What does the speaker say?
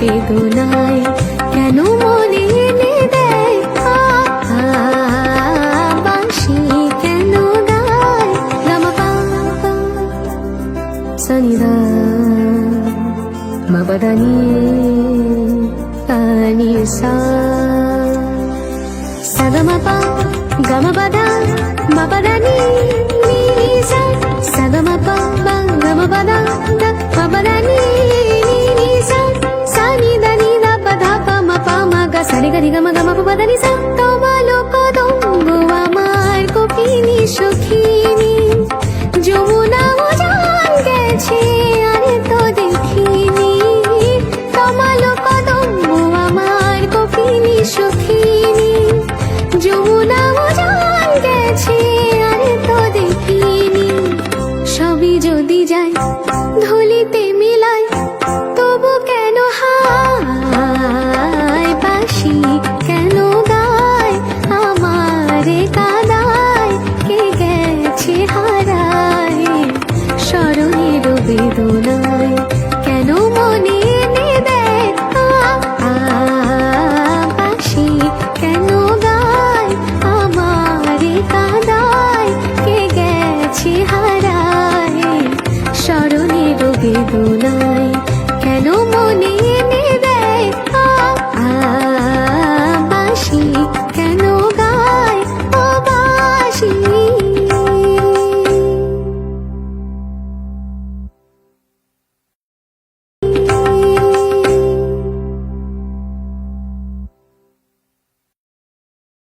বেদনায় কেন মনে এনে দেয় বাঁশি কেন গায় গামা সনিদা মবদানি তানি সা সগমপা গমপদা মপদানি নিসা সগমপা গমপদা মপদানি নিসা সানিদা নিদা পদা পম পম গ সরি গরি গম গম পদানি সা তোমালো কদম্ব আমার কপিনি সখিনী যমুনা উজান গেছে আরে তো দেখিনি তোমালো কদম্ব আমার কপিনি সখিনী যমুনা উজান গেছে আরে তো দেখিনি সবই যদি যায় ধুলিতে মিলায় তবু কেন হায় বাঁশি কেন গায় আমারে কাদায় কে গেছে হারায় স্মরণের বেদনায় কেন মনে এনে দেয় বাঁশি কেন গায় আমারে কাদায় কে গেছে হারায় স্মরণের বেদনায় কেন মনে